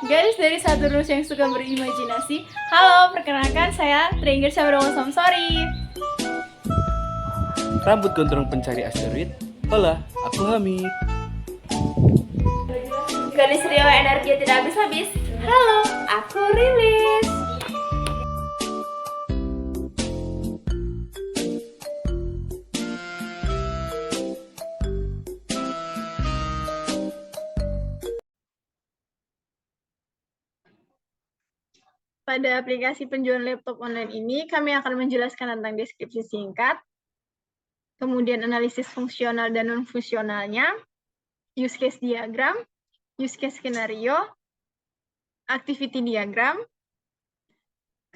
Gadis dari satu rus yang suka berimajinasi. Halo, perkenalkan saya Trigger Sabro Samsori. Rambut gondrong pencari asteroid. Hola, aku Hamid. Gadis Rio energi tidak habis-habis. Halo, aku Rilis. Pada aplikasi penjualan laptop online ini, kami akan menjelaskan tentang deskripsi singkat, kemudian analisis fungsional dan non-fungsionalnya, use case diagram, use case skenario, activity diagram,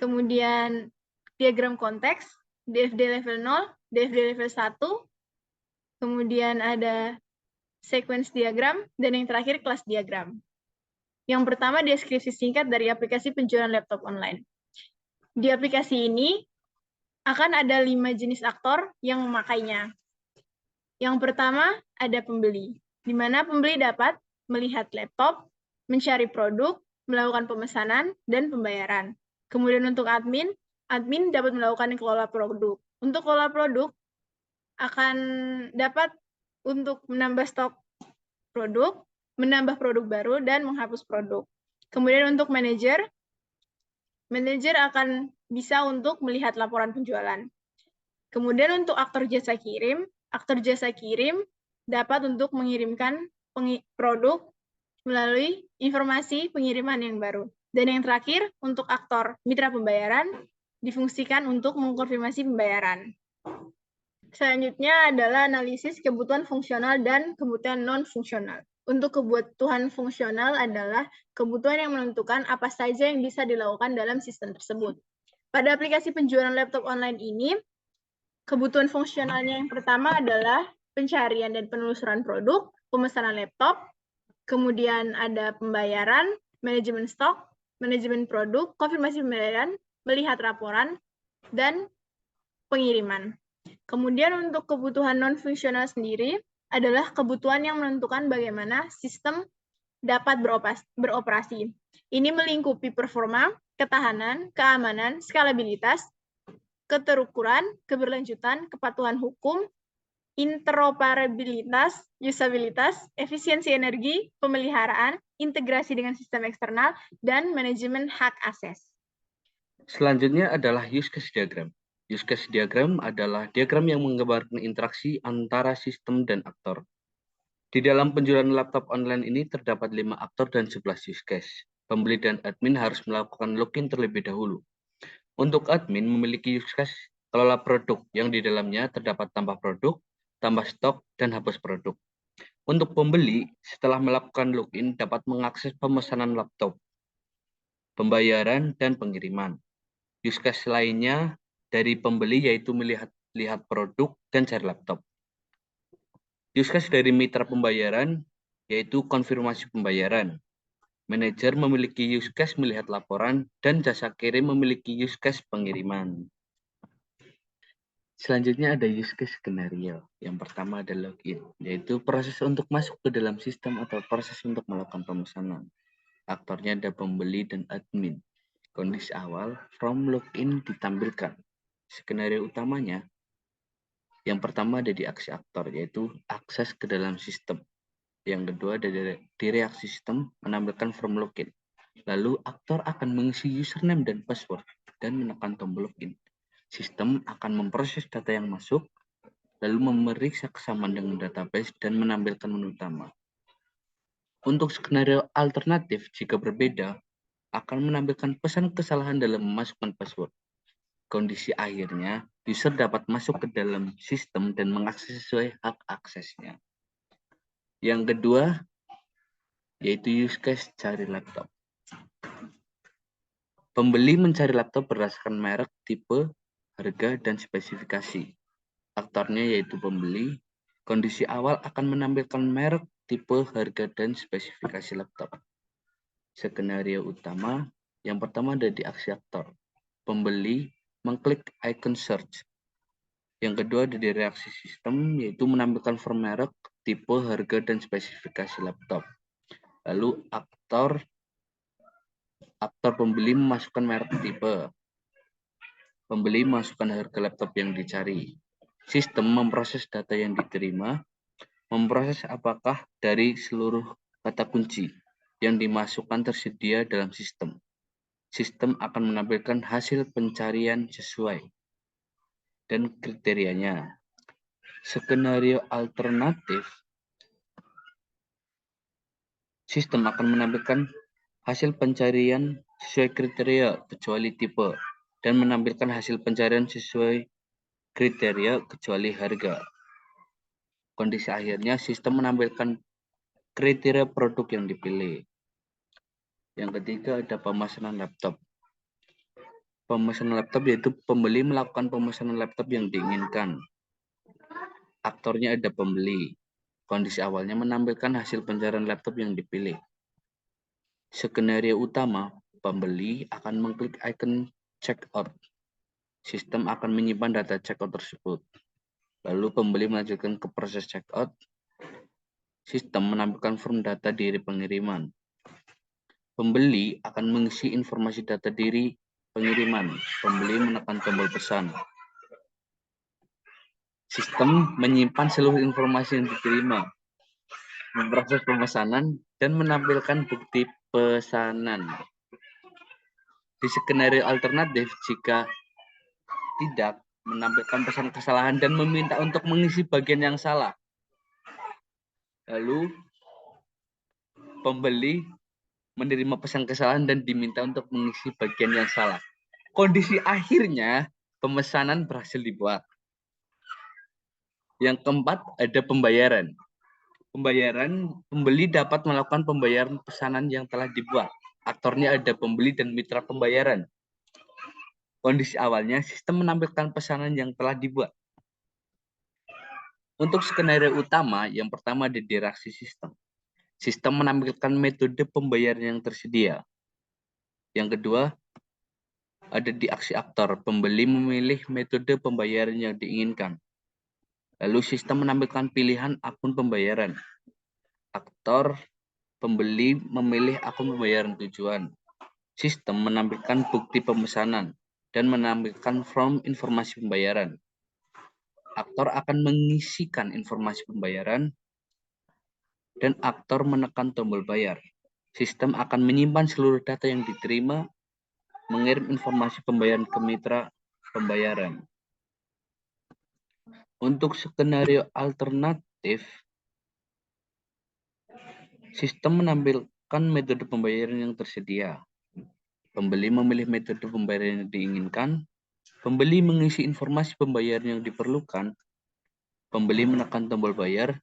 kemudian diagram konteks, DFD level 0, DFD level 1, kemudian ada sequence diagram, dan yang terakhir kelas diagram. Yang pertama, deskripsi singkat dari aplikasi penjualan laptop online. Di aplikasi ini akan ada 5 jenis aktor yang memakainya. Yang pertama, ada pembeli, di mana pembeli dapat melihat laptop, mencari produk, melakukan pemesanan, dan pembayaran. Kemudian untuk admin, admin dapat melakukan kelola produk. Untuk kelola produk, akan dapat untuk menambah stok produk, menambah produk baru, dan menghapus produk. Kemudian untuk manajer akan bisa untuk melihat laporan penjualan. Kemudian untuk aktor jasa kirim dapat untuk mengirimkan produk melalui informasi pengiriman yang baru. Dan yang terakhir, untuk aktor mitra pembayaran difungsikan untuk mengkonfirmasi pembayaran. Selanjutnya adalah analisis kebutuhan fungsional dan kebutuhan non-fungsional. Untuk kebutuhan fungsional adalah kebutuhan yang menentukan apa saja yang bisa dilakukan dalam sistem tersebut. Pada aplikasi penjualan laptop online ini, kebutuhan fungsionalnya yang pertama adalah pencarian dan penelusuran produk, pemesanan laptop, kemudian ada pembayaran, manajemen stok, manajemen produk, konfirmasi pembayaran, melihat laporan, dan pengiriman. Kemudian untuk kebutuhan non-fungsional sendiri adalah kebutuhan yang menentukan bagaimana sistem dapat beroperasi. Ini melingkupi performa, ketahanan, keamanan, skalabilitas, keterukuran, keberlanjutan, kepatuhan hukum, interoperabilitas, usabilitas, efisiensi energi, pemeliharaan, integrasi dengan sistem eksternal, dan manajemen hak akses. Selanjutnya adalah use case diagram. Use case diagram adalah diagram yang menggambarkan interaksi antara sistem dan aktor. Di dalam penjualan laptop online ini terdapat 5 aktor dan 11 use case. Pembeli dan admin harus melakukan login terlebih dahulu. Untuk admin memiliki use case kelola produk yang di dalamnya terdapat tambah produk, tambah stok, dan hapus produk. Untuk pembeli, setelah melakukan login dapat mengakses pemesanan laptop, pembayaran, dan pengiriman. Use case lainnya dari pembeli yaitu melihat produk dan cari laptop. Use case dari mitra pembayaran yaitu konfirmasi pembayaran. Manajer memiliki use case melihat laporan dan jasa kirim memiliki use case pengiriman. Selanjutnya ada use case skenario. Yang pertama ada login, yaitu proses untuk masuk ke dalam sistem atau proses untuk melakukan pemesanan. Aktornya ada pembeli dan admin. Kondisi awal, from login ditampilkan. Skenario utamanya, yang pertama ada di aksi aktor, yaitu akses ke dalam sistem. Yang kedua ada di reaksi sistem, menampilkan from login. Lalu aktor akan mengisi username dan password, dan menekan tombol login. Sistem akan memproses data yang masuk, lalu memeriksa kesamaan dengan database, dan menampilkan menu utama. Untuk skenario alternatif, jika berbeda, akan menampilkan pesan kesalahan dalam memasukkan password. Kondisi akhirnya, user dapat masuk ke dalam sistem dan mengakses sesuai hak aksesnya. Yang kedua, yaitu use case cari laptop. Pembeli mencari laptop berdasarkan merek, tipe, harga, dan spesifikasi. Aktornya yaitu pembeli. Kondisi awal akan menampilkan merek, tipe, harga, dan spesifikasi laptop. Skenario utama, yang pertama ada di aksi aktor. Pembeli mengklik icon search. Yang kedua ada di reaksi sistem, yaitu menampilkan form merek, tipe, harga, dan spesifikasi laptop. Lalu aktor aktor pembeli memasukkan merek tipe. Pembeli memasukkan harga laptop yang dicari. Sistem memproses data yang diterima, memproses apakah dari seluruh kata kunci yang dimasukkan tersedia dalam sistem. Sistem akan menampilkan hasil pencarian sesuai dan kriterianya. Skenario alternatif, sistem akan menampilkan hasil pencarian sesuai kriteria kecuali tipe dan menampilkan hasil pencarian sesuai kriteria kecuali harga. Kondisi akhirnya, sistem menampilkan kriteria produk yang dipilih. Yang ketiga ada pemesanan laptop. Pemesanan laptop yaitu pembeli melakukan pemesanan laptop yang diinginkan. Aktornya ada pembeli. Kondisi awalnya menampilkan hasil pencarian laptop yang dipilih. Skenario utama, pembeli akan mengklik icon checkout. Sistem akan menyimpan data checkout tersebut. Lalu pembeli melanjutkan ke proses checkout. Sistem menampilkan form data diri pengiriman. Pembeli akan mengisi informasi data diri pengiriman. Pembeli menekan tombol pesan. Sistem menyimpan seluruh informasi yang diterima, memproses pemesanan, dan menampilkan bukti pesanan. Di skenario alternatif, jika tidak menampilkan pesan kesalahan dan meminta untuk mengisi bagian yang salah. Lalu, pembeli menerima pesan kesalahan dan diminta untuk mengisi bagian yang salah. Kondisi akhirnya, pemesanan berhasil dibuat. Yang keempat, ada pembayaran. Pembeli dapat melakukan pembayaran pesanan yang telah dibuat. Aktornya ada pembeli dan mitra pembayaran. Kondisi awalnya, sistem menampilkan pesanan yang telah dibuat. Untuk skenario utama, yang pertama ada di reaksi sistem. Sistem menampilkan metode pembayaran yang tersedia. Yang kedua, ada di aksi aktor. Pembeli memilih metode pembayaran yang diinginkan. Lalu sistem menampilkan pilihan akun pembayaran. Aktor pembeli memilih akun pembayaran tujuan. Sistem menampilkan bukti pemesanan dan menampilkan form informasi pembayaran. Aktor akan mengisikan informasi pembayaran dan aktor menekan tombol bayar. Sistem akan menyimpan seluruh data yang diterima, mengirim informasi pembayaran ke mitra pembayaran. Untuk skenario alternatif, sistem menampilkan metode pembayaran yang tersedia. Pembeli memilih metode pembayaran yang diinginkan, pembeli mengisi informasi pembayaran yang diperlukan, pembeli menekan tombol bayar,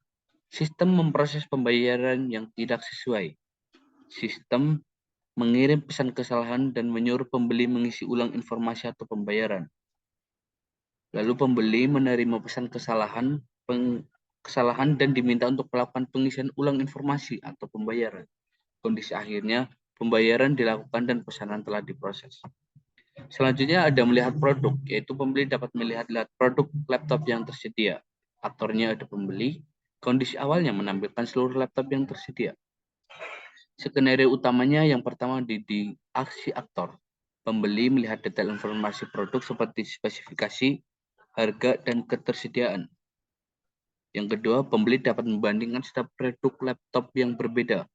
sistem memproses pembayaran yang tidak sesuai. Sistem mengirim pesan kesalahan dan menyuruh pembeli mengisi ulang informasi atau pembayaran. Lalu pembeli menerima pesan kesalahan dan diminta untuk melakukan pengisian ulang informasi atau pembayaran. Kondisi akhirnya, pembayaran dilakukan dan pesanan telah diproses. Selanjutnya ada melihat produk, yaitu pembeli dapat melihat produk laptop yang tersedia. Aktornya ada pembeli. Kondisi awalnya menampilkan seluruh laptop yang tersedia. Skenario utamanya yang pertama di aksi aktor. Pembeli melihat detail informasi produk seperti spesifikasi, harga, dan ketersediaan. Yang kedua, pembeli dapat membandingkan setiap produk laptop yang berbeda.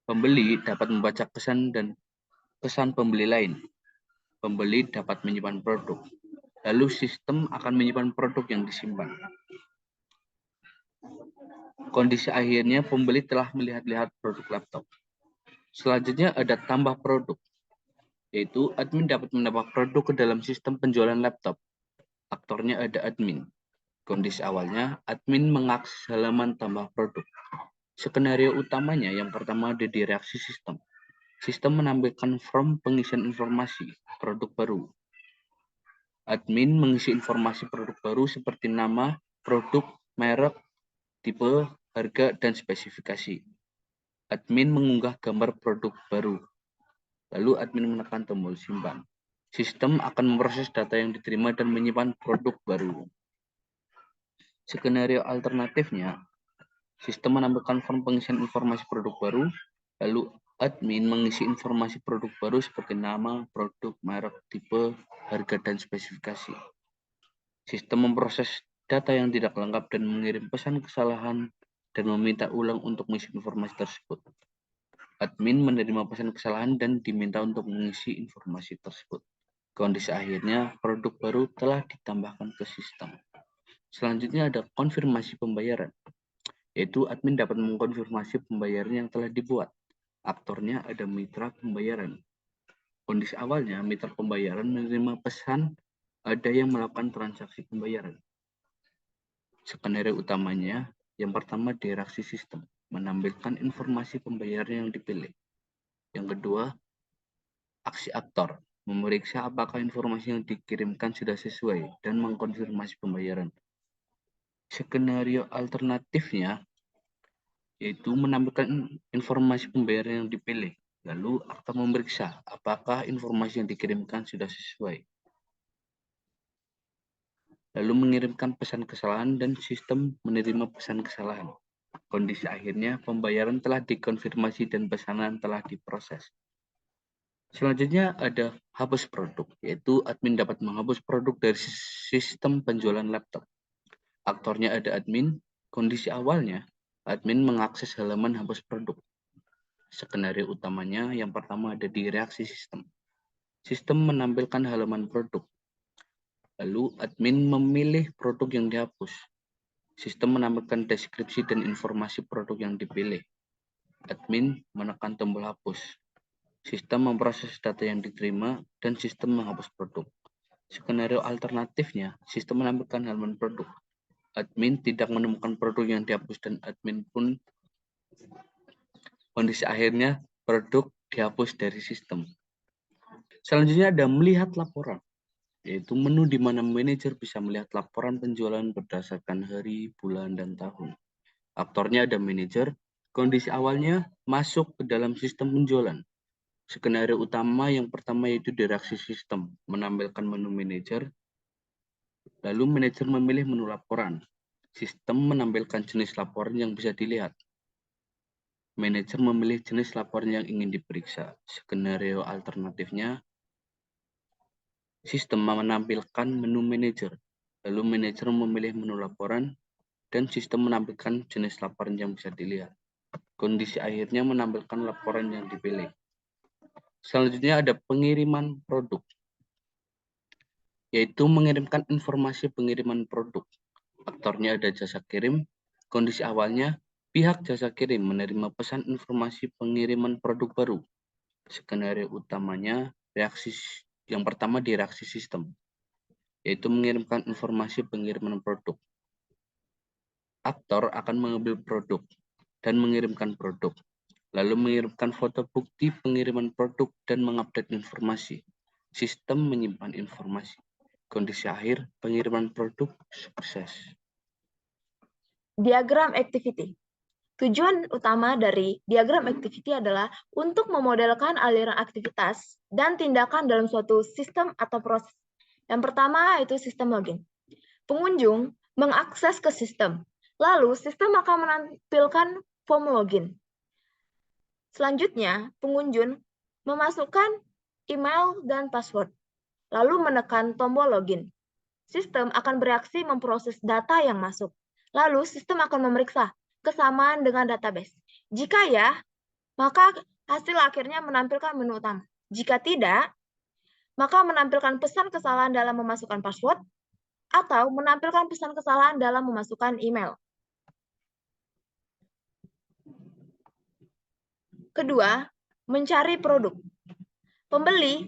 Pembeli dapat membaca kesan dan kesan pembeli lain. Pembeli dapat menyimpan produk. Lalu sistem akan menyimpan produk yang disimpan. Kondisi akhirnya pembeli telah melihat-lihat produk laptop. Selanjutnya ada tambah produk, yaitu admin dapat menambah produk ke dalam sistem penjualan laptop. Aktornya ada admin. Kondisi awalnya, admin mengakses halaman tambah produk. Skenario utamanya yang pertama ada di reaksi sistem. Sistem menampilkan form pengisian informasi produk baru. Admin mengisi informasi produk baru seperti nama, produk, merek, tipe, harga, dan spesifikasi. Admin mengunggah gambar produk baru. Lalu admin menekan tombol simpan. Sistem akan memproses data yang diterima dan menyimpan produk baru. Skenario alternatifnya, sistem menampilkan form pengisian informasi produk baru, lalu Admin mengisi informasi produk baru seperti nama, produk, merek, tipe, harga, dan spesifikasi. Sistem memproses data yang tidak lengkap dan mengirim pesan kesalahan dan meminta ulang untuk mengisi informasi tersebut. Admin menerima pesan kesalahan dan diminta untuk mengisi informasi tersebut. Kondisi akhirnya, produk baru telah ditambahkan ke sistem. Selanjutnya ada konfirmasi pembayaran, yaitu admin dapat mengkonfirmasi pembayaran yang telah dibuat. Aktornya ada mitra pembayaran. Kondisi awalnya, mitra pembayaran menerima pesan ada yang melakukan transaksi pembayaran. Skenario utamanya, yang pertama direaksi sistem, menampilkan informasi pembayaran yang dipilih. Yang kedua, aksi aktor, memeriksa apakah informasi yang dikirimkan sudah sesuai dan mengkonfirmasi pembayaran. Skenario alternatifnya yaitu menampilkan informasi pembayaran yang dipilih, lalu aktor memeriksa apakah informasi yang dikirimkan sudah sesuai, lalu mengirimkan pesan kesalahan dan sistem menerima pesan kesalahan. Kondisi akhirnya, pembayaran telah dikonfirmasi dan pesanan telah diproses. Selanjutnya ada hapus produk, yaitu admin dapat menghapus produk dari sistem penjualan laptop. Aktornya ada admin. Kondisi awalnya, admin mengakses halaman hapus produk. Skenario utamanya yang pertama ada di reaksi sistem. Sistem menampilkan halaman produk. Lalu admin memilih produk yang dihapus. Sistem menampilkan deskripsi dan informasi produk yang dipilih. Admin menekan tombol hapus. Sistem memproses data yang diterima dan sistem menghapus produk. Skenario alternatifnya, sistem menampilkan halaman produk. Admin tidak menemukan produk yang dihapus dan admin pun kondisi akhirnya produk dihapus dari sistem. Selanjutnya ada melihat laporan, yaitu menu di mana manajer bisa melihat laporan penjualan berdasarkan hari, bulan, dan tahun. Aktornya ada manajer. Kondisi awalnya masuk ke dalam sistem penjualan. Skenario utama yang pertama yaitu di reaksi sistem, menampilkan menu manajer. Lalu manajer memilih menu laporan. Sistem menampilkan jenis laporan yang bisa dilihat. Manajer memilih jenis laporan yang ingin diperiksa. Skenario alternatifnya, sistem menampilkan menu manajer. Lalu manajer memilih menu laporan dan sistem menampilkan jenis laporan yang bisa dilihat. Kondisi akhirnya menampilkan laporan yang dipilih. Selanjutnya ada pengiriman produk, yaitu mengirimkan informasi pengiriman produk. Aktornya ada jasa kirim. Kondisi awalnya, pihak jasa kirim menerima pesan informasi pengiriman produk baru. Skenario utamanya, yang pertama di reaksi sistem, yaitu mengirimkan informasi pengiriman produk. Aktor akan mengambil produk dan mengirimkan produk, lalu mengirimkan foto bukti pengiriman produk dan mengupdate informasi. Sistem menyimpan informasi. Kondisi akhir, pengiriman produk sukses. Diagram activity. Tujuan utama dari diagram activity adalah untuk memodelkan aliran aktivitas dan tindakan dalam suatu sistem atau proses. Yang pertama yaitu sistem login. Pengunjung mengakses ke sistem, lalu sistem akan menampilkan form login. Selanjutnya, pengunjung memasukkan email dan password, lalu menekan tombol login. Sistem akan bereaksi memproses data yang masuk. Lalu sistem akan memeriksa kesamaan dengan database. Jika ya, maka hasil akhirnya menampilkan menu utama. Jika tidak, maka menampilkan pesan kesalahan dalam memasukkan password atau menampilkan pesan kesalahan dalam memasukkan email. Kedua, mencari produk. Pembeli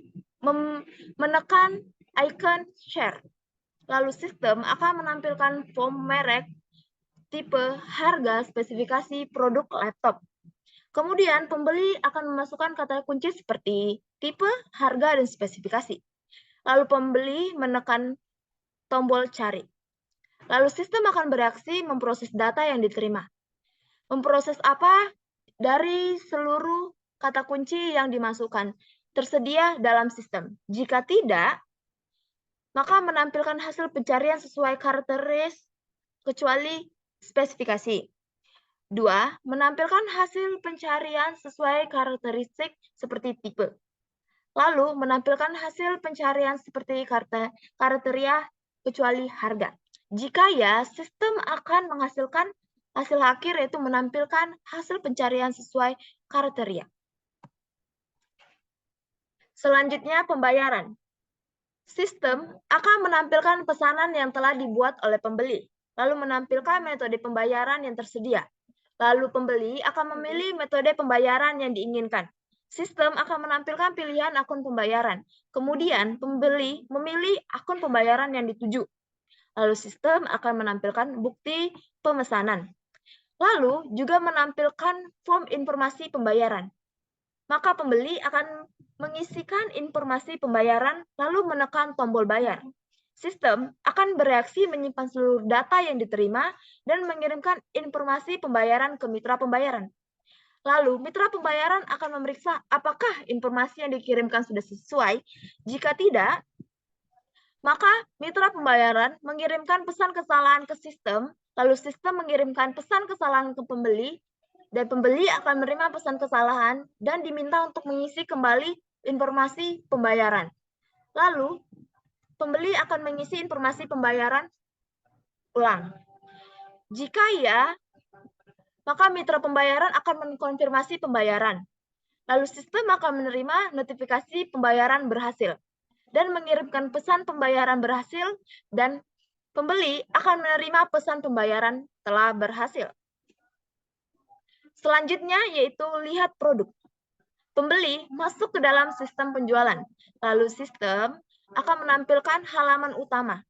menekan icon share. Lalu sistem akan menampilkan form merek, tipe, harga, spesifikasi produk laptop. Kemudian pembeli akan memasukkan kata kunci seperti tipe, harga, dan spesifikasi. Lalu pembeli menekan tombol cari. Lalu sistem akan bereaksi memproses data yang diterima. Memproses apa? Dari seluruh kata kunci yang dimasukkan tersedia dalam sistem. Jika tidak, maka menampilkan hasil pencarian sesuai karakteristik kecuali spesifikasi. 2. Menampilkan hasil pencarian sesuai karakteristik seperti tipe. Lalu, menampilkan hasil pencarian seperti kriteria kecuali harga. Jika ya, sistem akan menghasilkan hasil akhir yaitu menampilkan hasil pencarian sesuai kriteria. Selanjutnya, pembayaran. Sistem akan menampilkan pesanan yang telah dibuat oleh pembeli, lalu menampilkan metode pembayaran yang tersedia. Lalu pembeli akan memilih metode pembayaran yang diinginkan. Sistem akan menampilkan pilihan akun pembayaran. Kemudian pembeli memilih akun pembayaran yang dituju. Lalu sistem akan menampilkan bukti pemesanan. Lalu juga menampilkan form informasi pembayaran. Maka pembeli akan mengisikan informasi pembayaran lalu menekan tombol bayar. Sistem akan bereaksi menyimpan seluruh data yang diterima dan mengirimkan informasi pembayaran ke mitra pembayaran. Lalu, mitra pembayaran akan memeriksa apakah informasi yang dikirimkan sudah sesuai. Jika tidak, maka mitra pembayaran mengirimkan pesan kesalahan ke sistem, lalu sistem mengirimkan pesan kesalahan ke pembeli, dan pembeli akan menerima pesan kesalahan dan diminta untuk mengisi kembali informasi pembayaran. Lalu, pembeli akan mengisi informasi pembayaran ulang. Jika ya, maka mitra pembayaran akan mengkonfirmasi pembayaran. Lalu sistem akan menerima notifikasi pembayaran berhasil dan mengirimkan pesan pembayaran berhasil dan pembeli akan menerima pesan pembayaran telah berhasil. Selanjutnya yaitu lihat produk. Pembeli masuk ke dalam sistem penjualan, lalu sistem akan menampilkan halaman utama.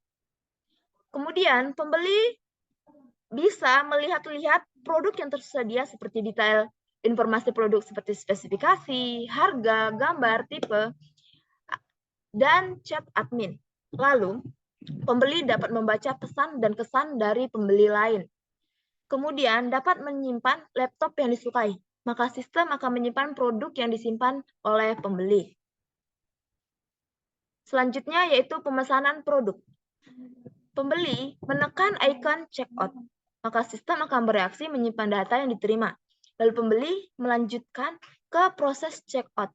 Kemudian pembeli bisa melihat-lihat produk yang tersedia seperti detail informasi produk seperti spesifikasi, harga, gambar, tipe, dan chat admin. Lalu, pembeli dapat membaca pesan dan kesan dari pembeli lain. Kemudian dapat menyimpan laptop yang disukai. Maka sistem akan menyimpan produk yang disimpan oleh pembeli. Selanjutnya yaitu pemesanan produk. Pembeli menekan ikon checkout, maka sistem akan bereaksi menyimpan data yang diterima. Lalu pembeli melanjutkan ke proses checkout.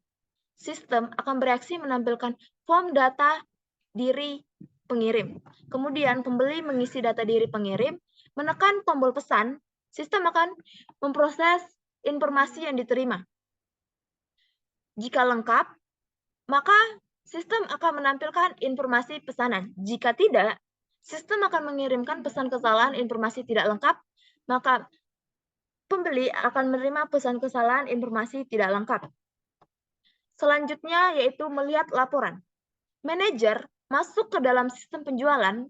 Sistem akan bereaksi menampilkan form data diri pengirim. Kemudian pembeli mengisi data diri pengirim, menekan tombol pesan, sistem akan memproses informasi yang diterima. Jika lengkap, maka sistem akan menampilkan informasi pesanan. Jika tidak, sistem akan mengirimkan pesan kesalahan informasi tidak lengkap, maka pembeli akan menerima pesan kesalahan informasi tidak lengkap. Selanjutnya yaitu melihat laporan. Manajer masuk ke dalam sistem penjualan,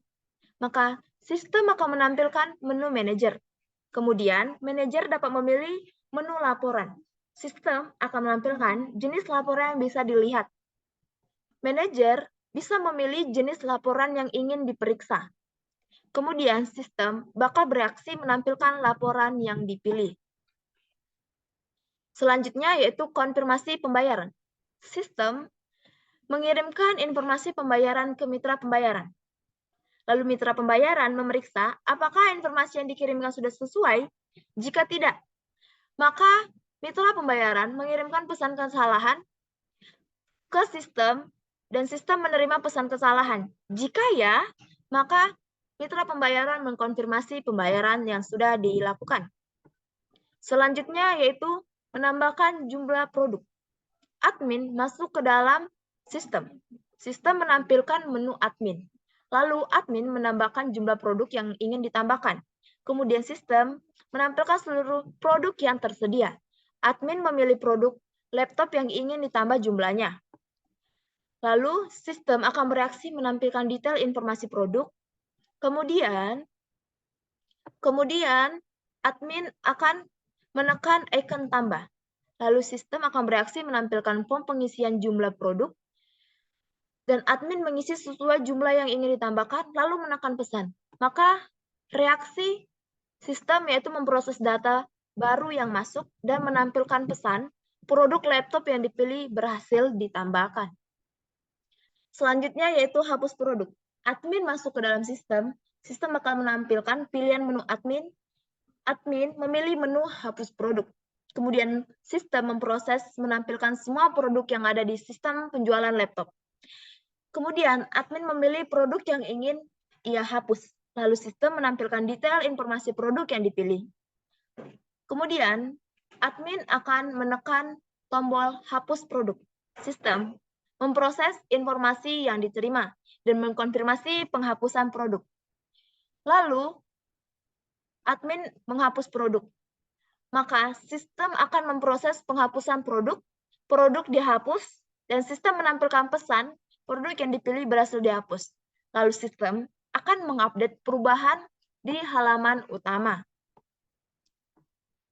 maka sistem akan menampilkan menu manajer. Kemudian, manajer dapat memilih menu laporan. Sistem akan menampilkan jenis laporan yang bisa dilihat. Manajer bisa memilih jenis laporan yang ingin diperiksa. Kemudian, sistem bakal bereaksi menampilkan laporan yang dipilih. Selanjutnya yaitu konfirmasi pembayaran. Sistem mengirimkan informasi pembayaran ke mitra pembayaran. Lalu mitra pembayaran memeriksa apakah informasi yang dikirimkan sudah sesuai. Jika tidak, maka mitra pembayaran mengirimkan pesan kesalahan ke sistem dan sistem menerima pesan kesalahan. Jika ya, maka mitra pembayaran mengkonfirmasi pembayaran yang sudah dilakukan. Selanjutnya yaitu menambahkan jumlah produk. Admin masuk ke dalam sistem. Sistem menampilkan menu admin. Lalu admin menambahkan jumlah produk yang ingin ditambahkan. Kemudian sistem menampilkan seluruh produk yang tersedia. Admin memilih produk laptop yang ingin ditambah jumlahnya. Lalu sistem akan bereaksi menampilkan detail informasi produk. Kemudian admin akan menekan ikon tambah. Lalu sistem akan bereaksi menampilkan form pengisian jumlah produk. Dan admin mengisi sesuai jumlah yang ingin ditambahkan, lalu menekan pesan. Maka reaksi sistem yaitu memproses data baru yang masuk dan menampilkan pesan, produk laptop yang dipilih berhasil ditambahkan. Selanjutnya yaitu hapus produk. Admin masuk ke dalam sistem, sistem akan menampilkan pilihan menu admin, admin memilih menu hapus produk. Kemudian sistem memproses menampilkan semua produk yang ada di sistem penjualan laptop. Kemudian admin memilih produk yang ingin ia hapus. Lalu sistem menampilkan detail informasi produk yang dipilih. Kemudian admin akan menekan tombol hapus produk. Sistem memproses informasi yang diterima dan mengkonfirmasi penghapusan produk. Lalu admin menghapus produk. Maka sistem akan memproses penghapusan produk, produk dihapus, dan sistem menampilkan pesan produk yang dipilih berhasil dihapus. Lalu sistem akan mengupdate perubahan di halaman utama.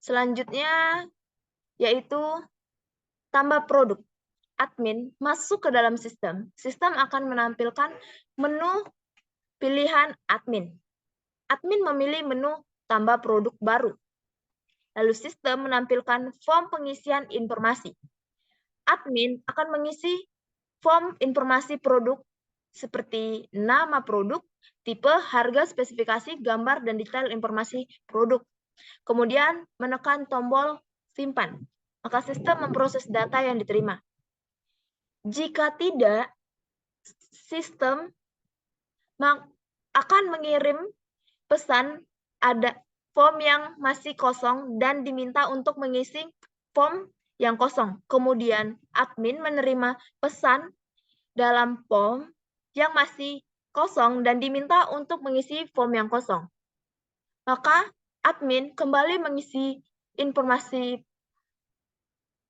Selanjutnya yaitu tambah produk. Admin masuk ke dalam sistem. Sistem akan menampilkan menu pilihan admin. Admin memilih menu tambah produk baru. Lalu sistem menampilkan form pengisian informasi. Admin akan mengisi form informasi produk seperti nama produk, tipe, harga, spesifikasi, gambar, dan detail informasi produk. Kemudian menekan tombol simpan. Maka sistem memproses data yang diterima. Jika tidak, sistem akan mengirim pesan ada form yang masih kosong dan diminta untuk mengisi form yang kosong. Kemudian admin menerima pesan dalam form yang masih kosong dan diminta untuk mengisi form yang kosong. Maka admin kembali mengisi informasi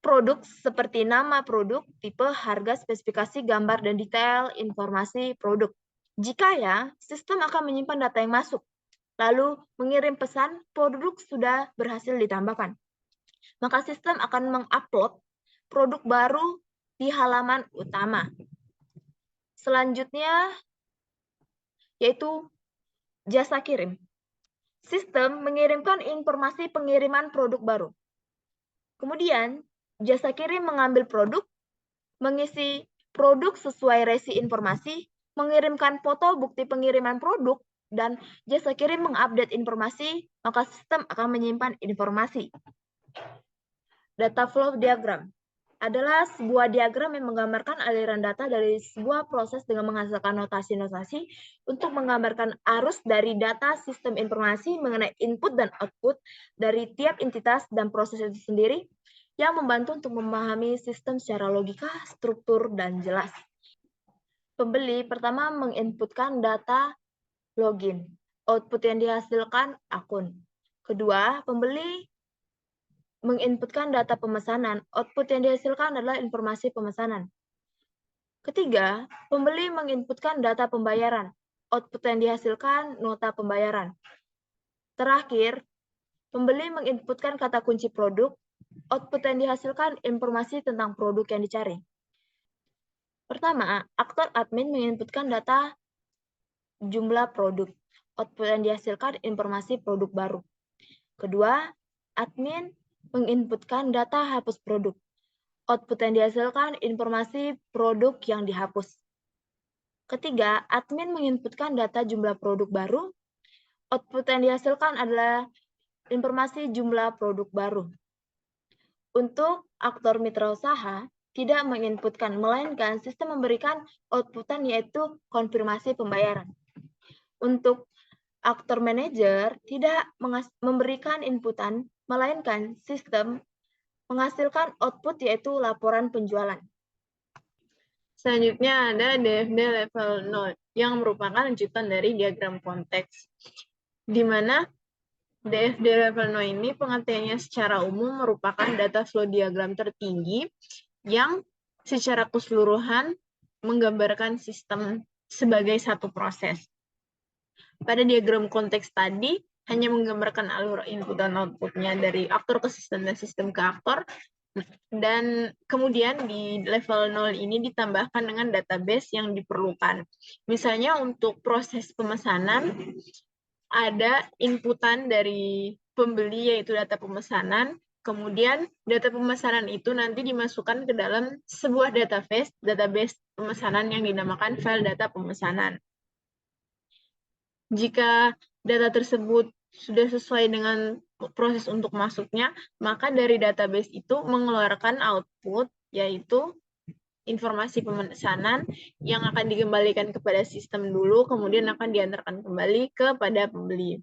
produk seperti nama produk, tipe, harga, spesifikasi, gambar, dan detail informasi produk. Jika ya, sistem akan menyimpan data yang masuk, lalu mengirim pesan produk sudah berhasil ditambahkan. Maka sistem akan mengupload produk baru di halaman utama. Selanjutnya yaitu jasa kirim. Sistem mengirimkan informasi pengiriman produk baru. Kemudian jasa kirim mengambil produk, mengisi produk sesuai resi informasi, mengirimkan foto bukti pengiriman produk, dan jasa kirim mengupdate informasi, maka sistem akan menyimpan informasi. Data flow diagram adalah sebuah diagram yang menggambarkan aliran data dari sebuah proses dengan menghasilkan notasi-notasi untuk menggambarkan arus dari data sistem informasi mengenai input dan output dari tiap entitas dan proses itu sendiri yang membantu untuk memahami sistem secara logika, struktur, dan jelas. Pembeli pertama menginputkan data login, output yang dihasilkan akun. Kedua, pembeli menginputkan data pemesanan, output yang dihasilkan adalah informasi pemesanan. Ketiga, pembeli menginputkan data pembayaran, output yang dihasilkan nota pembayaran. Terakhir, pembeli menginputkan kata kunci produk, output yang dihasilkan informasi tentang produk yang dicari. Pertama, aktor admin menginputkan data jumlah produk, output yang dihasilkan informasi produk baru. Kedua, admin menginputkan data hapus produk, output yang dihasilkan informasi produk yang dihapus. Ketiga, admin menginputkan data jumlah produk baru, output yang dihasilkan adalah informasi jumlah produk baru. Untuk aktor mitra usaha, tidak menginputkan, melainkan sistem memberikan outputan yaitu konfirmasi pembayaran. Untuk aktor manajer tidak memberikan inputan, melainkan sistem menghasilkan output yaitu laporan penjualan. Selanjutnya ada DFD level 0 yang merupakan lanjutan dari diagram konteks, di mana DFD level 0 ini pengertiannya secara umum merupakan data flow diagram tertinggi yang secara keseluruhan menggambarkan sistem sebagai satu proses. Pada diagram konteks tadi, hanya menggambarkan alur input dan output-nya dari aktor ke sistem dan sistem ke aktor. Dan kemudian di level 0 ini ditambahkan dengan database yang diperlukan. Misalnya untuk proses pemesanan, ada inputan dari pembeli yaitu data pemesanan, kemudian data pemesanan itu nanti dimasukkan ke dalam sebuah database pemesanan yang dinamakan file data pemesanan. Jika data tersebut sudah sesuai dengan proses untuk masuknya, maka dari database itu mengeluarkan output, yaitu informasi pemesanan yang akan dikembalikan kepada sistem dulu, kemudian akan diantarkan kembali kepada pembeli.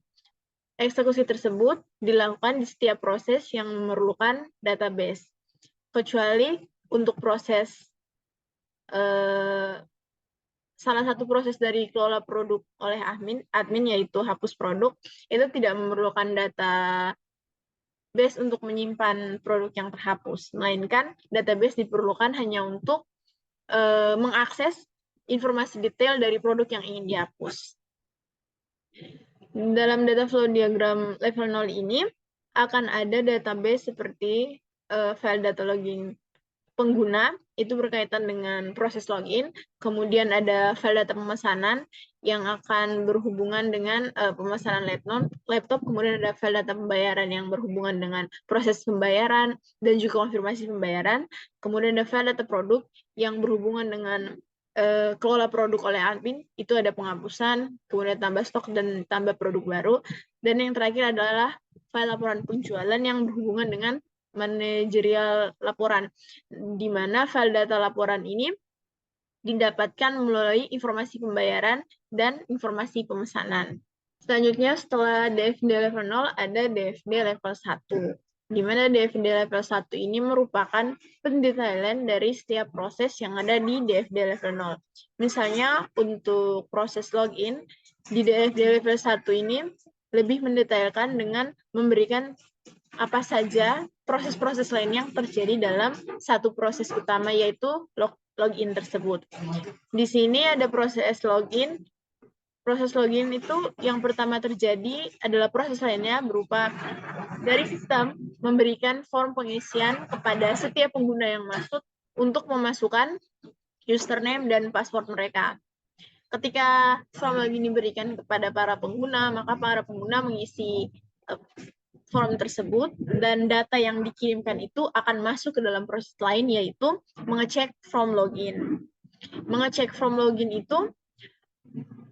Eksekusi tersebut dilakukan di setiap proses yang memerlukan database, kecuali untuk proses salah satu proses dari kelola produk oleh admin yaitu hapus produk, itu tidak memerlukan database untuk menyimpan produk yang terhapus, melainkan database diperlukan hanya untuk mengakses informasi detail dari produk yang ingin dihapus. Dalam data flow diagram level 0 ini akan ada database seperti file data login pengguna, itu berkaitan dengan proses login, kemudian ada file data pemesanan yang akan berhubungan dengan pemesanan laptop, kemudian ada file data pembayaran yang berhubungan dengan proses pembayaran dan juga konfirmasi pembayaran, kemudian ada file data produk yang berhubungan dengan kelola produk oleh admin, itu ada penghapusan, kemudian tambah stok dan tambah produk baru, dan yang terakhir adalah file laporan penjualan yang berhubungan dengan manajerial laporan, di mana file data laporan ini didapatkan melalui informasi pembayaran dan informasi pemesanan. Selanjutnya, setelah DFD level 0, ada DFD level 1, di mana DFD level 1 ini merupakan pendetailan dari setiap proses yang ada di DFD level 0. Misalnya, untuk proses login, di DFD level 1 ini lebih mendetailkan dengan memberikan apa saja proses-proses lain yang terjadi dalam satu proses utama, yaitu login tersebut. Di sini ada proses login. Proses login itu yang pertama terjadi adalah proses lainnya berupa dari sistem memberikan form pengisian kepada setiap pengguna yang masuk untuk memasukkan username dan password mereka. Ketika form login diberikan kepada para pengguna, maka para pengguna mengisi form tersebut, dan data yang dikirimkan itu akan masuk ke dalam proses lain, yaitu mengecek form login. Mengecek form login itu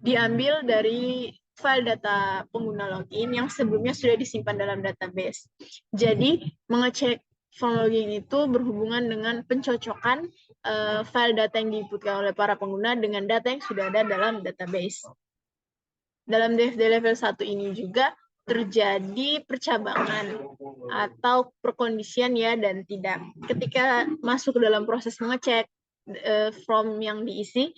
diambil dari file data pengguna login yang sebelumnya sudah disimpan dalam database. Jadi, mengecek form login itu berhubungan dengan pencocokan file data yang diinputkan oleh para pengguna dengan data yang sudah ada dalam database. Dalam DFD level 1 ini juga terjadi percabangan atau perkondisian ya dan tidak. Ketika masuk ke dalam proses mengecek form yang diisi,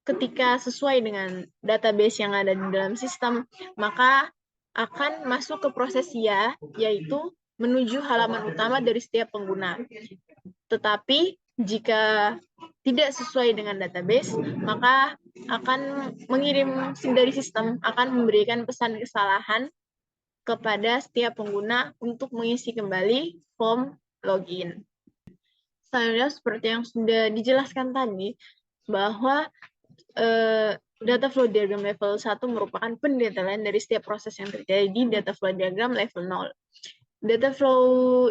ketika sesuai dengan database yang ada di dalam sistem, maka akan masuk ke proses ya, yaitu menuju halaman utama dari setiap pengguna. Tetapi jika tidak sesuai dengan database, maka akan mengirim dari sistem, akan memberikan pesan kesalahan kepada setiap pengguna untuk mengisi kembali form login. Selanjutnya, seperti yang sudah dijelaskan tadi, bahwa data flow diagram level 1 merupakan pendetailan dari setiap proses yang terjadi di data flow diagram level 0. Data flow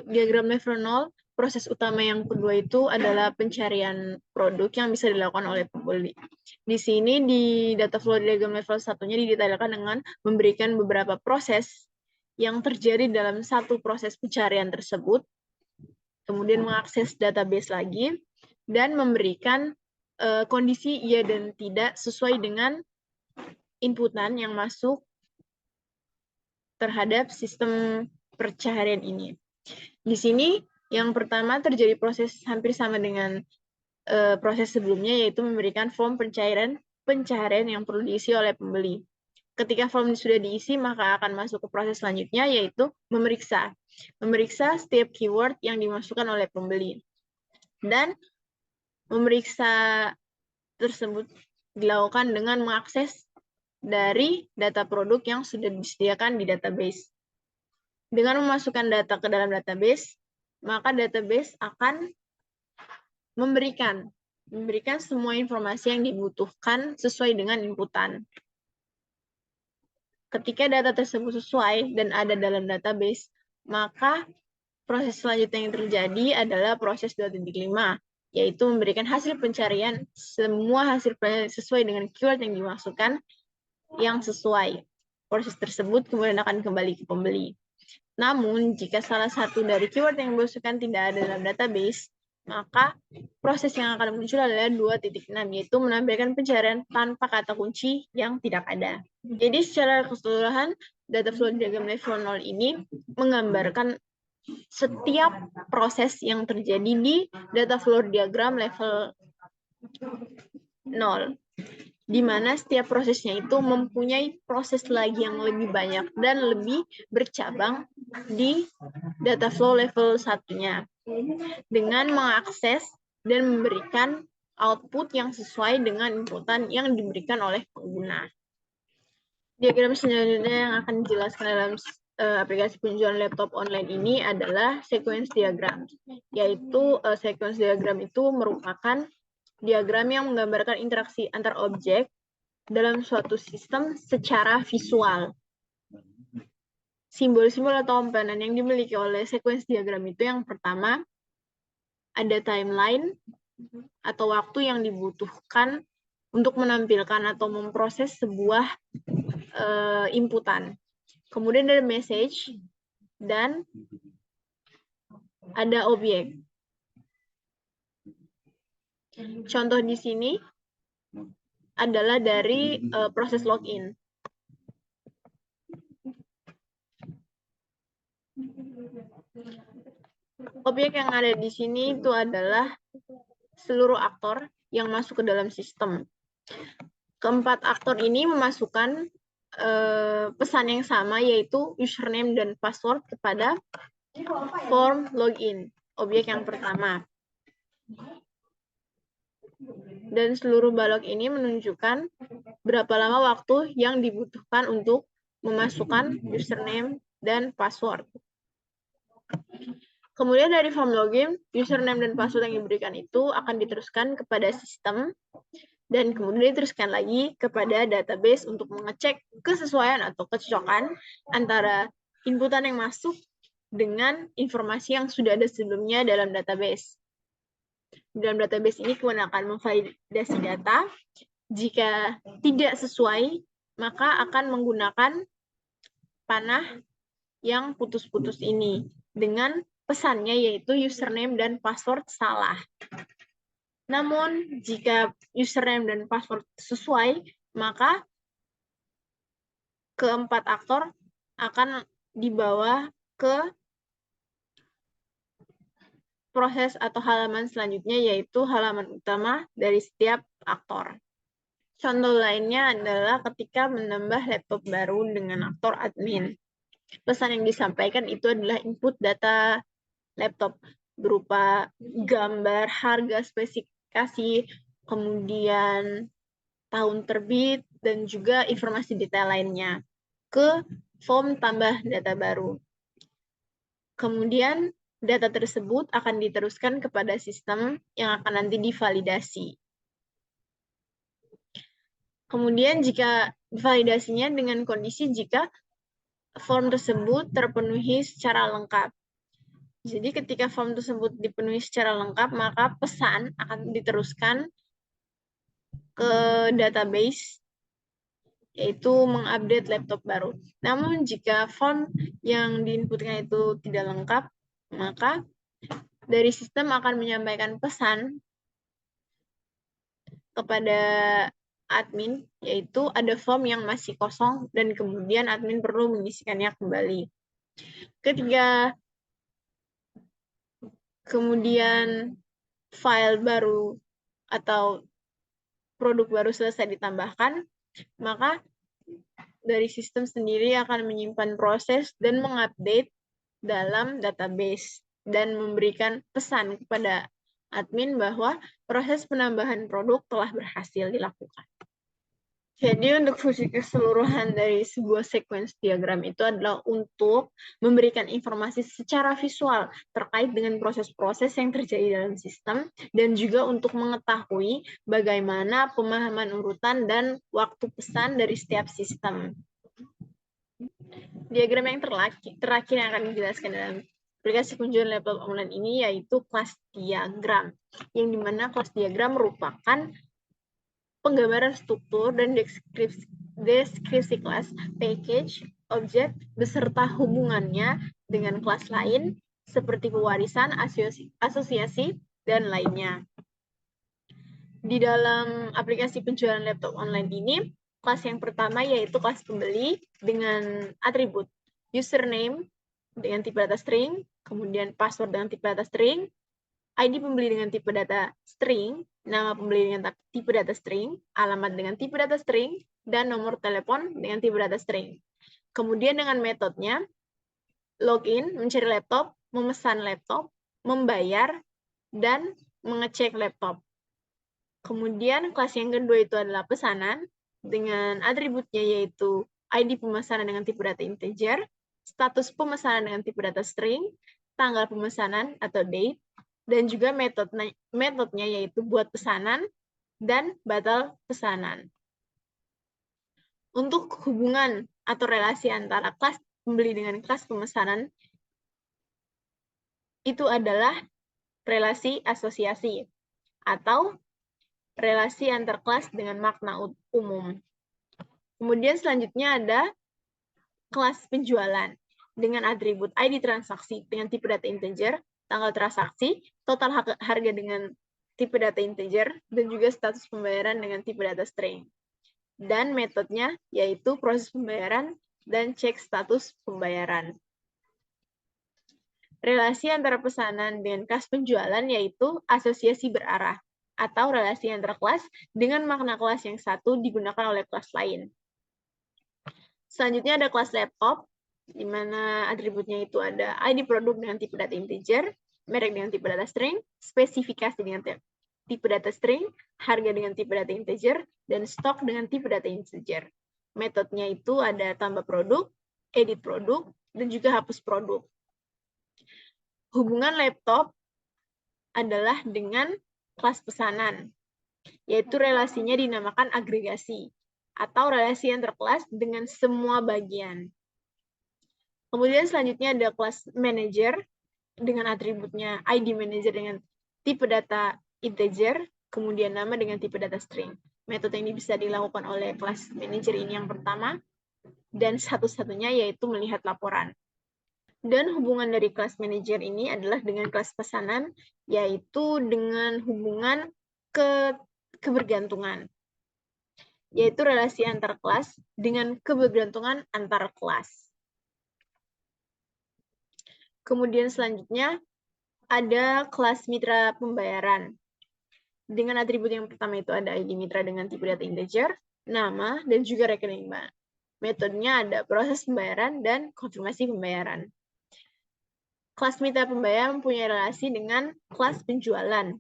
diagram level 0, proses utama yang kedua itu adalah pencarian produk yang bisa dilakukan oleh pembeli. Di sini di data flow diagram level 1-nya didetailkan dengan memberikan beberapa proses yang terjadi dalam satu proses pencarian tersebut, kemudian mengakses database lagi, dan memberikan kondisi iya dan tidak sesuai dengan inputan yang masuk terhadap sistem pencarian ini. Di sini yang pertama terjadi proses hampir sama dengan proses sebelumnya, yaitu memberikan form pencarian yang perlu diisi oleh pembeli. Ketika form sudah diisi, maka akan masuk ke proses selanjutnya, yaitu memeriksa setiap keyword yang dimasukkan oleh pembeli. Dan memeriksa tersebut dilakukan dengan mengakses dari data produk yang sudah disediakan di database. Dengan memasukkan data ke dalam database, maka database akan memberikan semua informasi yang dibutuhkan sesuai dengan inputan. Ketika data tersebut sesuai dan ada dalam database, maka proses selanjutnya yang terjadi adalah proses 2.5, yaitu memberikan hasil pencarian, semua hasil pencarian sesuai dengan keyword yang dimasukkan yang sesuai. Proses tersebut kemudian akan kembali ke pembeli. Namun, jika salah satu dari keyword yang dimasukkan tidak ada dalam database, maka proses yang akan muncul adalah 2.6, yaitu menampilkan pencarian tanpa kata kunci yang tidak ada. Jadi secara keseluruhan, data flow diagram level 0 ini menggambarkan setiap proses yang terjadi di data flow diagram level 0, di mana setiap prosesnya itu mempunyai proses lagi yang lebih banyak dan lebih bercabang di data flow level 1-nya, dengan mengakses dan memberikan output yang sesuai dengan inputan yang diberikan oleh pengguna. Diagram selanjutnya yang akan dijelaskan dalam aplikasi penjualan laptop online ini adalah sequence diagram, yaitu sequence diagram itu merupakan diagram yang menggambarkan interaksi antar objek dalam suatu sistem secara visual. Simbol-simbol atau komponen yang dimiliki oleh sequence diagram itu yang pertama, ada timeline atau waktu yang dibutuhkan untuk menampilkan atau memproses sebuah inputan. Kemudian ada message dan ada objek. Contoh di sini adalah dari proses login. Objek yang ada di sini itu adalah seluruh aktor yang masuk ke dalam sistem. Keempat aktor ini memasukkan pesan yang sama, yaitu username dan password kepada form login, objek yang pertama. Dan seluruh balok ini menunjukkan berapa lama waktu yang dibutuhkan untuk memasukkan username dan password. Kemudian dari form login, username dan password yang diberikan itu akan diteruskan kepada sistem, dan kemudian diteruskan lagi kepada database untuk mengecek kesesuaian atau kecocokan antara inputan yang masuk dengan informasi yang sudah ada sebelumnya dalam database. Dalam database ini kemudian akan memvalidasi data. Jika tidak sesuai, maka akan menggunakan panah yang putus-putus ini dengan pesannya yaitu username dan password salah. Namun, jika username dan password sesuai, maka keempat aktor akan dibawa ke proses atau halaman selanjutnya, yaitu halaman utama dari setiap aktor. Contoh lainnya adalah ketika menambah laptop baru dengan aktor admin. Pesan yang disampaikan itu adalah input data laptop berupa gambar, harga, spesifikasi, kemudian tahun terbit, dan juga informasi detail lainnya ke form tambah data baru. Kemudian data tersebut akan diteruskan kepada sistem yang akan nanti divalidasi. Kemudian jika validasinya dengan kondisi jika form tersebut terpenuhi secara lengkap. Jadi ketika form tersebut dipenuhi secara lengkap, maka pesan akan diteruskan ke database, yaitu mengupdate laptop baru. Namun jika form yang diinputkan itu tidak lengkap, maka dari sistem akan menyampaikan pesan kepada admin, yaitu ada form yang masih kosong dan kemudian admin perlu mengisikannya kembali. Ketika kemudian file baru atau produk baru selesai ditambahkan, maka dari sistem sendiri akan menyimpan proses dan mengupdate dalam database dan memberikan pesan kepada admin bahwa proses penambahan produk telah berhasil dilakukan. Jadi untuk fungsi keseluruhan dari sebuah sequence diagram itu adalah untuk memberikan informasi secara visual terkait dengan proses-proses yang terjadi dalam sistem dan juga untuk mengetahui bagaimana pemahaman urutan dan waktu pesan dari setiap sistem. Diagram yang terakhir yang akan dijelaskan dalam aplikasi penjualan laptop online ini yaitu kelas diagram, yang dimana kelas diagram merupakan penggambaran struktur dan deskripsi kelas, package, objek beserta hubungannya dengan kelas lain seperti pewarisan, asosiasi, dan lainnya. Di dalam aplikasi penjualan laptop online ini, kelas yang pertama yaitu kelas pembeli dengan atribut username dengan tipe data string, kemudian password dengan tipe data string, ID pembeli dengan tipe data string, nama pembeli dengan tipe data string, alamat dengan tipe data string, dan nomor telepon dengan tipe data string. Kemudian dengan metodenya, login, mencari laptop, memesan laptop, membayar, dan mengecek laptop. Kemudian kelas yang kedua itu adalah pesanan dengan atributnya yaitu ID pemesanan dengan tipe data integer, status pemesanan dengan tipe data string, tanggal pemesanan atau date, dan juga metodenya yaitu buat pesanan dan batal pesanan. Untuk hubungan atau relasi antara kelas pembeli dengan kelas pemesanan itu adalah relasi asosiasi atau relasi antar kelas dengan makna umum. Kemudian selanjutnya ada kelas penjualan dengan atribut ID transaksi dengan tipe data integer, tanggal transaksi, total harga dengan tipe data integer, dan juga status pembayaran dengan tipe data string. Dan metodenya yaitu proses pembayaran dan cek status pembayaran. Relasi antara pesanan dengan kelas penjualan yaitu asosiasi berarah atau relasi antar kelas dengan makna kelas yang satu digunakan oleh kelas lain. Selanjutnya ada kelas laptop, di mana atributnya itu ada ID produk dengan tipe data integer, merek dengan tipe data string, spesifikasi dengan tipe data string, harga dengan tipe data integer, dan stok dengan tipe data integer. Metodenya itu ada tambah produk, edit produk, dan juga hapus produk. Hubungan laptop adalah dengan kelas pesanan, yaitu relasinya dinamakan agregasi, atau relasi antar kelas dengan semua bagian. Kemudian selanjutnya ada kelas manager, dengan atributnya ID manager dengan tipe data integer, kemudian nama dengan tipe data string. Metode ini bisa dilakukan oleh kelas manager ini yang pertama, dan satu-satunya yaitu melihat laporan. Dan hubungan dari kelas manager ini adalah dengan kelas pesanan, yaitu dengan hubungan kebergantungan, yaitu relasi antar kelas dengan kebergantungan antar kelas. Kemudian selanjutnya ada kelas mitra pembayaran. Dengan atribut yang pertama itu ada ID mitra dengan tipe data integer, nama, dan juga rekening bank. Metodenya ada proses pembayaran dan konfirmasi pembayaran. Kelas mitra pembayaran mempunyai relasi dengan kelas penjualan,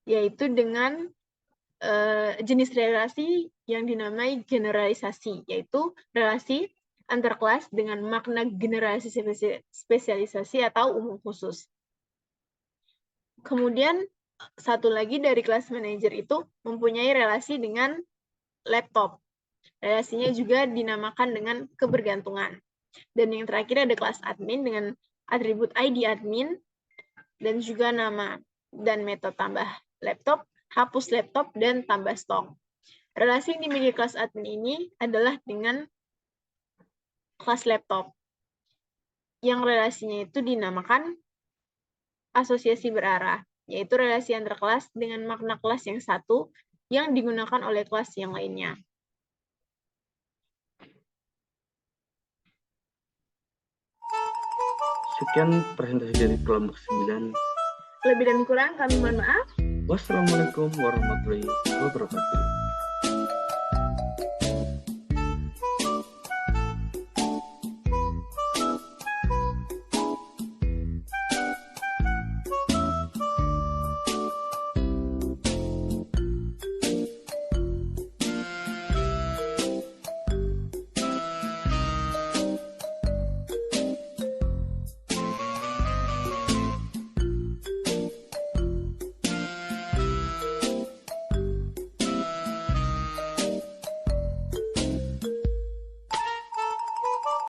yaitu dengan jenis relasi yang dinamai generalisasi, yaitu relasi antar kelas dengan makna generalisasi spesialisasi atau umum khusus. Kemudian satu lagi dari kelas manager itu mempunyai relasi dengan laptop. Relasinya juga dinamakan dengan kebergantungan. Dan yang terakhir ada kelas admin dengan atribut ID admin dan juga nama dan metode tambah laptop, hapus laptop, dan tambah stok. Relasi yang dimiliki kelas admin ini adalah dengan kelas laptop, yang relasinya itu dinamakan asosiasi berarah, yaitu relasi antar kelas dengan makna kelas yang satu yang digunakan oleh kelas yang lainnya. Sekian presentasi dari kelompok 9. Lebih dan kurang kami mohon maaf. Wassalamualaikum warahmatullahi wabarakatuh.